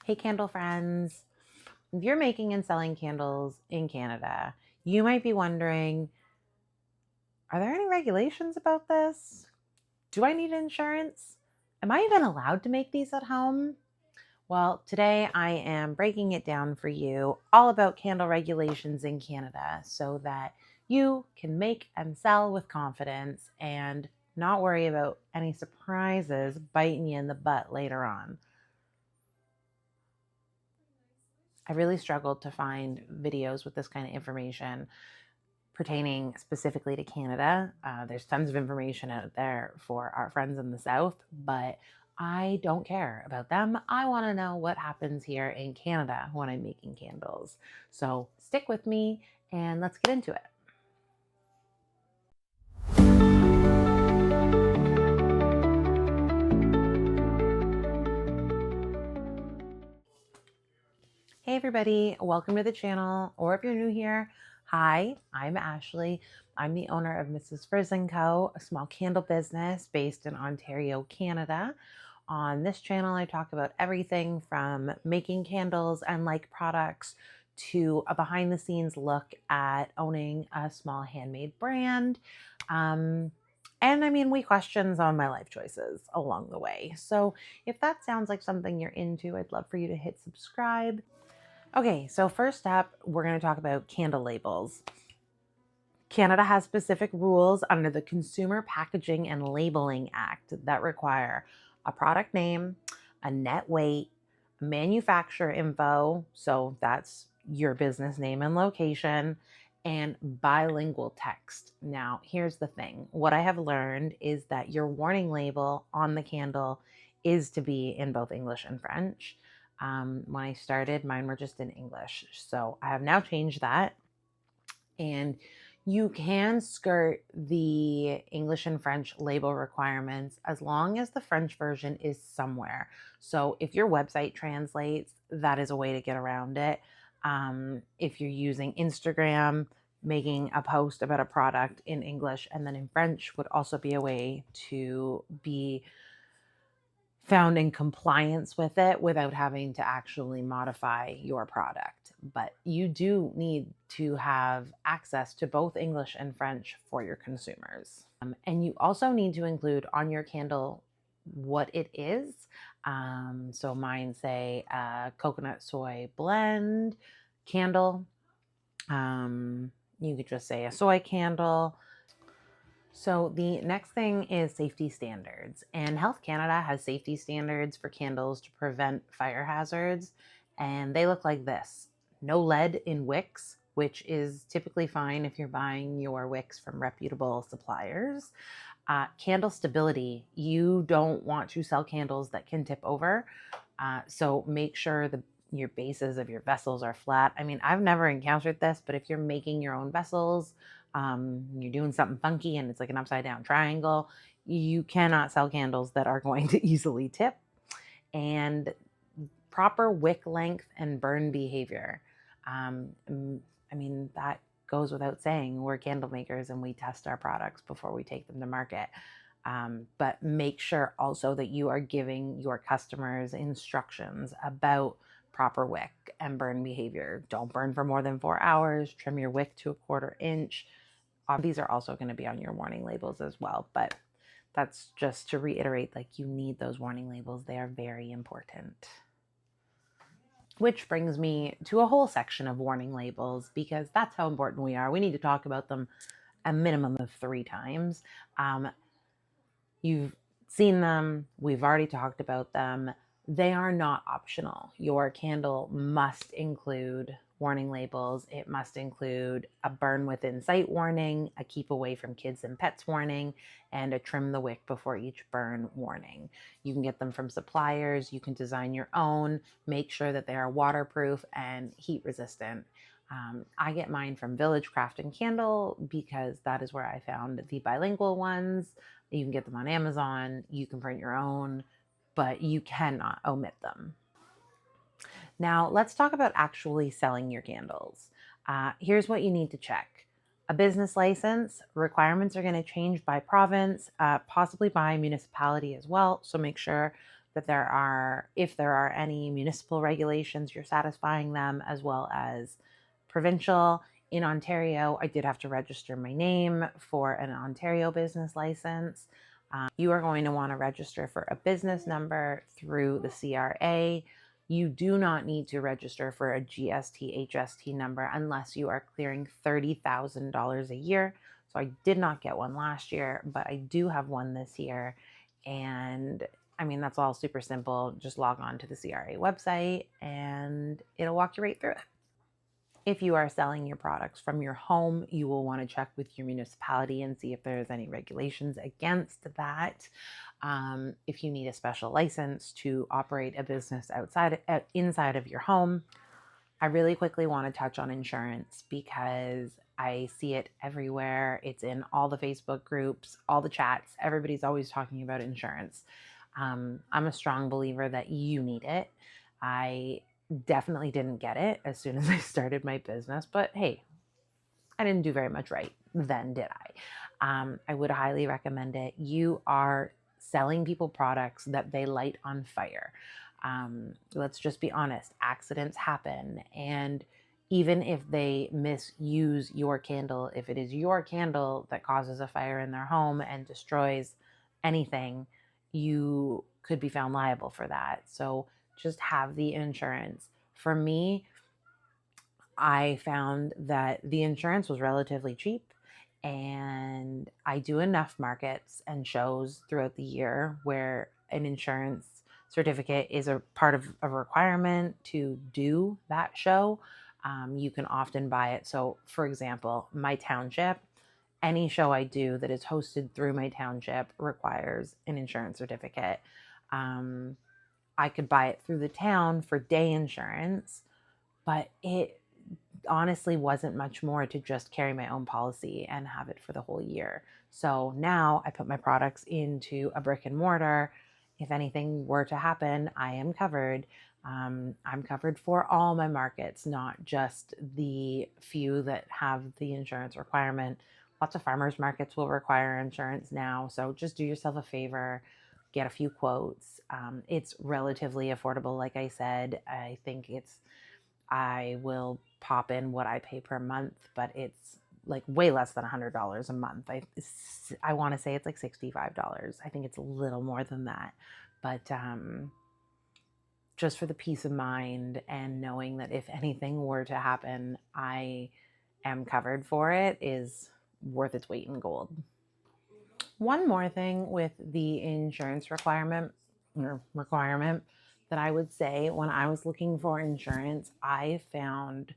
Hey, candle friends. If you're making and selling candles in Canada, you might be wondering, are there any regulations about this? Do I need insurance? Am I even allowed to make these at home? Well, today I am breaking it down for you all about candle regulations in Canada so that you can make and sell with confidence and not worry about any surprises biting you in the butt later on. I really struggled to find videos with this kind of information pertaining specifically to Canada. There's tons of information out there for our friends in the South, but I don't care about them. I want to know what happens here in Canada when I'm making candles. So stick with me and let's get into it. Hey everybody, welcome to the channel, or if you're new here, hi, I'm Ashley. I'm the owner of Mrs. Frizz & Co., a small candle business based in Ontario, Canada. On this channel, I talk about everything from making candles and like products to a behind the scenes look at owning a small handmade brand. We questions on my life choices along the way. So if that sounds like something you're into, I'd love for you to hit subscribe. Okay, so first up, we're going to talk about candle labels. Canada has specific rules under the Consumer Packaging and Labeling Act that require a product name, a net weight, manufacturer info, so that's your business name and location, and bilingual text. Now, here's the thing. What I have learned is that your warning label on the candle is to be in both English and French. When I started, mine were just in English. So I have now changed that. And you can skirt the English and French label requirements as long as the French version is somewhere. So if your website translates, that is a way to get around it. If you're using Instagram, making a post about a product in English and then in French would also be a way to be found in compliance with it without having to actually modify your product. But you do need to have access to both English and French for your consumers. And you also need to include on your candle what it is. So mine say coconut soy blend candle. You could just say a soy candle. So the next thing is safety standards, and Health Canada has safety standards for candles to prevent fire hazards, and they look like this. No lead in wicks, which is typically fine if you're buying your wicks from reputable suppliers. Candle stability. You don't want to sell candles that can tip over, so make sure your bases of your vessels are flat. I mean, I've never encountered this, but if you're making your own vessels, you're doing something funky and it's like an upside down triangle, you cannot sell candles that are going to easily tip. And proper wick length and burn behavior. That goes without saying. We're candle makers and we test our products before we take them to market. But make sure also that you are giving your customers instructions about proper wick and burn behavior. Don't burn for more than 4 hours. Trim your wick to 1/4 inch. These are also going to be on your warning labels as well, but that's just to reiterate, like, you need those warning labels. They are very important. Which brings me to a whole section of warning labels, because that's how important we are. We need to talk about them a minimum of 3 times. You've seen them. We've already talked about them. They are not optional. Your candle must include warning labels. It must include a burn within sight warning, a keep away from kids and pets warning, and a trim the wick before each burn warning. You can get them from suppliers. You can design your own. Make sure that they are waterproof and heat resistant. I get mine from Village Craft and Candle because that is where I found the bilingual ones. You can get them on Amazon. You can print your own, but you cannot omit them. Now, let's talk about actually selling your candles. Here's what you need to check. A business license. Requirements are going to change by province, possibly by municipality as well. So make sure that if there are any municipal regulations, you're satisfying them, as well as provincial. In Ontario, I did have to register my name for an Ontario business license. You are going to want to register for a business number through the CRA. You do not need to register for a GST HST number unless you are clearing $30,000 a year. So I did not get one last year, but I do have one this year. And I mean, that's all super simple. Just log on to the CRA website and it'll walk you right through it. If you are selling your products from your home, you will want to check with your municipality and see if there's any regulations against that. If you need a special license to operate a business inside of your home, I really quickly want to touch on insurance because I see it everywhere. It's in all the Facebook groups, all the chats. Everybody's always talking about insurance. I'm a strong believer that you need it. I definitely didn't get it as soon as I started my business, but hey, I didn't do very much right then, did I? I would highly recommend it. You are selling people products that they light on fire. Let's just be honest, accidents happen. And even if they misuse your candle, if it is your candle that causes a fire in their home and destroys anything, you could be found liable for that. So just have the insurance. For me, I found that the insurance was relatively cheap, and I do enough markets and shows throughout the year where an insurance certificate is a part of a requirement to do that show. You can often buy it. So, for example, my township, any show I do that is hosted through my township requires an insurance certificate. I could buy it through the town for day insurance, but it honestly wasn't much more to just carry my own policy and have it for the whole year. So now I put my products into a brick and mortar. If anything were to happen, I am covered. I'm covered for all my markets, not just the few that have the insurance requirement. Lots of farmers markets will require insurance now. So just do yourself a favor, get a few quotes. It's relatively affordable. Like I said, I will pop in what I pay per month, but it's like way less than $100 a month. I want to say it's like $65. I think it's a little more than that, but just for the peace of mind and knowing that if anything were to happen, I am covered for it is worth its weight in gold. One more thing with the insurance requirement that I would say when I was looking for insurance, I found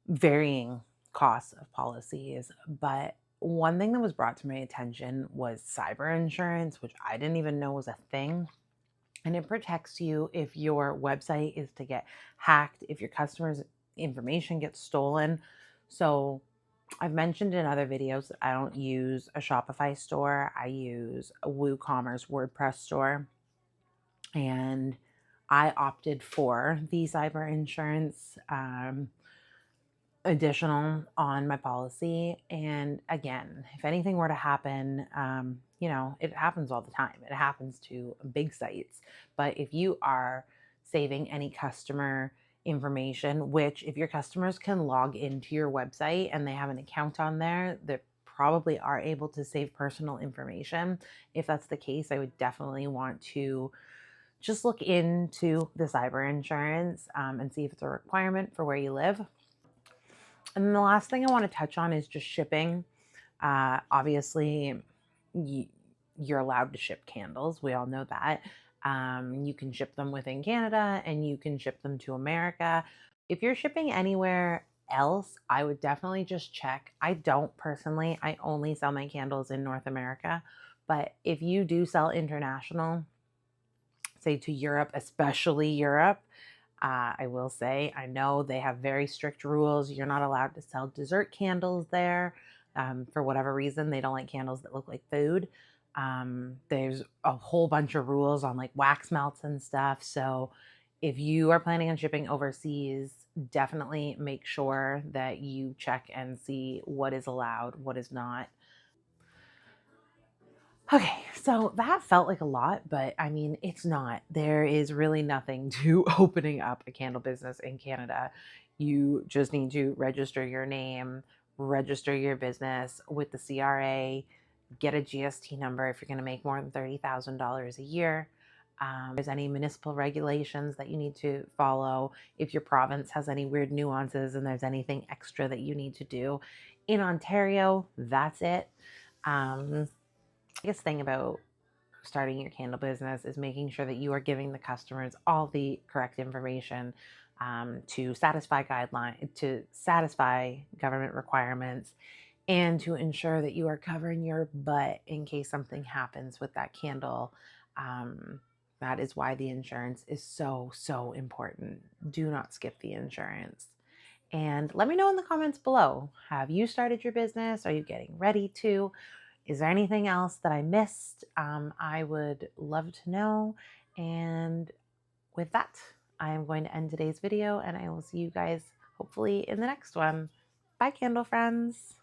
varying costs of policies. But one thing that was brought to my attention was cyber insurance, which I didn't even know was a thing. And it protects you if your website is to get hacked, if your customers' information gets stolen. So I've mentioned in other videos that I don't use a Shopify store. I use a WooCommerce WordPress store. And I opted for the cyber insurance additional on my policy. And again, if anything were to happen, it happens all the time. It happens to big sites. But if you are saving any customer information, which if your customers can log into your website and they have an account on there, they probably are able to save personal information. If that's the case, I would definitely want to just look into the cyber insurance and see if it's a requirement for where you live. And then the last thing I want to touch on is just shipping. Obviously, you're allowed to ship candles. We all know that. You can ship them within Canada and you can ship them to America. If you're shipping anywhere else, I would definitely just check. I don't personally, I only sell my candles in North America. But if you do sell international, say to Europe, especially Europe, I will say, I know they have very strict rules. You're not allowed to sell dessert candles there. For whatever reason, they don't like candles that look like food. There's a whole bunch of rules on like wax melts and stuff. So if you are planning on shipping overseas, definitely make sure that you check and see what is allowed, what is not. Okay, so that felt like a lot, but I mean, it's not. There is really nothing to opening up a candle business in Canada. You just need to register your name, register your business with the CRA, get a GST number if you're going to make more than $30,000 a year. There's any municipal regulations that you need to follow. If your province has any weird nuances and there's anything extra that you need to do. In Ontario, that's it. Biggest thing about starting your candle business is making sure that you are giving the customers all the correct information to satisfy government requirements, and to ensure that you are covering your butt in case something happens with that candle. Um, that is why the insurance is so important. Do not skip the insurance. And let me know in the comments below. Have you started your business? Are you getting ready to? Is there anything else that I missed? I would love to know. And with that, I am going to end today's video, and I will see you guys hopefully in the next one. Bye, candle friends.